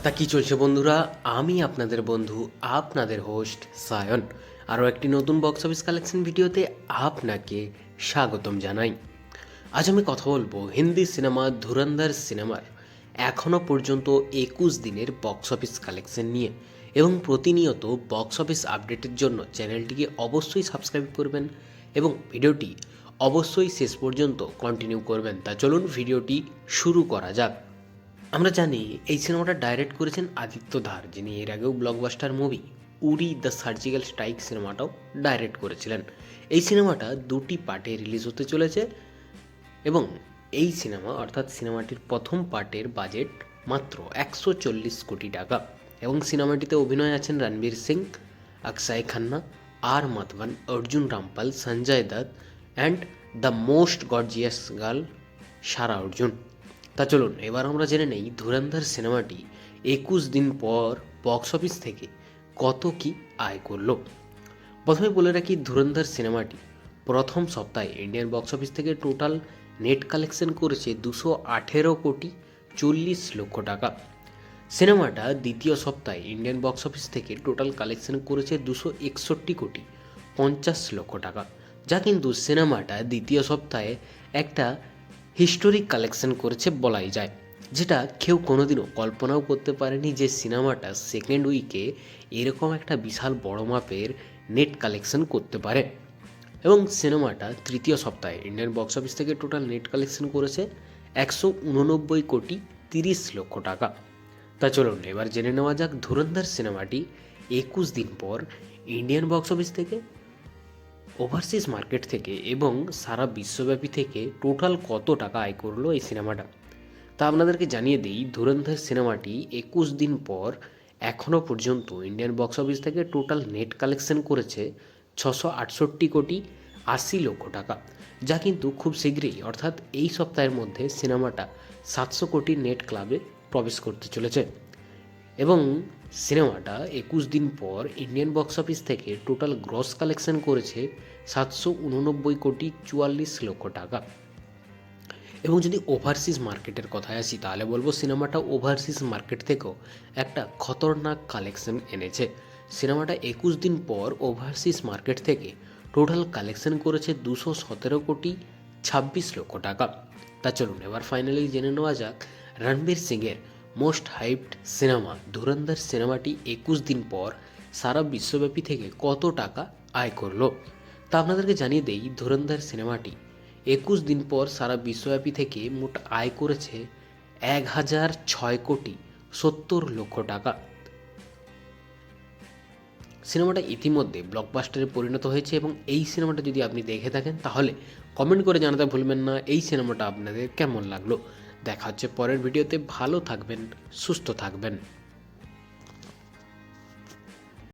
তা কি চলছে বন্ধুরা, আমি আপনাদের বন্ধু আপনাদের হোস্ট সায়ন আরও একটি নতুন বক্স অফিস কালেকশন ভিডিওতে আপনাকে স্বাগতম জানাই। আজ আমি কথা বলবো হিন্দি সিনেমা ধুরন্ধর সিনেমার এখনও পর্যন্ত 21 দিনের বক্স অফিস কালেকশন নিয়ে, এবং প্রতিনিয়ত বক্স অফিস আপডেটের জন্য চ্যানেলটিকে অবশ্যই সাবস্ক্রাইব করবেন এবং ভিডিওটি অবশ্যই শেষ পর্যন্ত কন্টিনিউ করবেন। তা চলুন ভিডিওটি শুরু করা যাক। আমরা জানি এই সিনেমাটা ডাইরেক্ট করেছেন আদিত্য ধার, যিনি এর আগেও blockbuster movie Uri the surgical strike সিনেমাটাও ডাইরেক্ট করেছিলেন। এই সিনেমাটা দুটি পার্টে রিলিজ হতে চলেছে এবং এই সিনেমা অর্থাৎ সিনেমাটির প্রথম পার্টের বাজেট মাত্র 140 কোটি টাকা এবং সিনেমাটিতে অভিনয় আছেন Ranveer Singh, Akshaye Khanna, R Madhavan, Arjun Rampal, Sanjay Dutt and the most gorgeous girl Sara Arjun. তা চলুন এবার আমরা জেনে নেই ধুরন্ধর সিনেমাটি 21 দিন পর বক্স অফিস থেকে কত কি আয় করলো। প্রথমে বলে রাখি, ধুরন্ধর সিনেমাটি প্রথম সপ্তাহে ইন্ডিয়ান বক্স অফিস থেকে টোটাল নেট কালেকশন করেছে 218 কোটি 40 লক্ষ টাকা। সিনেমাটা দ্বিতীয় সপ্তাহে ইন্ডিয়ান বক্স অফিস থেকে টোটাল কালেকশন করেছে 261 কোটি 50 লক্ষ টাকা, যা কিন্তু সিনেমাটা দ্বিতীয় সপ্তাহে একটা হিস্টোরিক কালেকশন করেছে বলাই যায়, যেটা কেউ কোনোদিনও কল্পনাও করতে পারেনি যে সিনেমাটা সেকেন্ড উইকে এরকম একটা বিশাল বড় মাপের নেট কালেকশন করতে পারে। এবং সিনেমাটা তৃতীয় সপ্তাহে ইন্ডিয়ান বক্স অফিস থেকে টোটাল নেট কালেকশন করেছে 189 কোটি 30 লক্ষ টাকা। তা চলুন এবার জেনে নেওয়া যাক ধুরন্ধর সিনেমাটি 21 দিন পর ইন্ডিয়ান বক্স অফিস থেকে, ওভারসিজ মার্কেট থেকে এবং সারা বিশ্বব্যাপী থেকে টোটাল কত টাকা আয় করলো এই সিনেমাটা। তা আপনাদেরকে জানিয়ে দিই, ধুরন্ধর সিনেমাটি 21 দিন পর এখনও পর্যন্ত ইন্ডিয়ান বক্স অফিস থেকে টোটাল নেট কালেকশন করেছে 668 কোটি 80 লক্ষ টাকা, যা কিন্তু খুব শীঘ্রই অর্থাৎ এই সপ্তাহের মধ্যে সিনেমাটা 700 কোটি নেট ক্লাবে প্রবেশ করতে চলেছে। এবং সিনেমাটা 21 দিন পর ইন্ডিয়ান বক্স অফিস থেকে টোটাল গ্রস কালেকশন করেছে 789 কোটি 44 লক্ষ টাকা। এবং যদি ওভারসিজ মার্কেটের কথায় আসি তাহলে বলবো সিনেমাটা ওভারসিজ মার্কেট থেকেও একটা খতরনাক কালেকশন এনেছে। সিনেমাটা 21 দিন পর ওভারসিজ মার্কেট থেকে টোটাল কালেকশন করেছে 217 কোটি 26 লক্ষ টাকা। তা চলুন এবার ফাইনালি জেনে নেওয়া যাক রণবীর সিংয়ের মোস্ট হাইপড সিনেমা ধুরন্ধর সিনেমাটি 21 দিন পর সারা বিশ্বব্যাপী থেকে কত টাকা আয় করলো। তা আপনাদেরকে জানিয়ে দেই, ধুরন্ধর সিনেমাটি 21 দিন পর সারা বিশ্বব্যাপী থেকে মোট আয় করেছে 1006 কোটি 70 লক্ষ টাকা। সিনেমাটা ইতিমধ্যে ব্লকবাস্টারে পরিণত হয়েছে এবং এই সিনেমাটা যদি আপনি দেখে থাকেন তাহলে কমেন্ট করে জানাতে ভুলবেন না এই সিনেমাটা আপনাদের কেমন লাগলো। দেখা হচ্ছে পরের ভিডিওতে, ভালো থাকবেন, সুস্থ থাকবেন।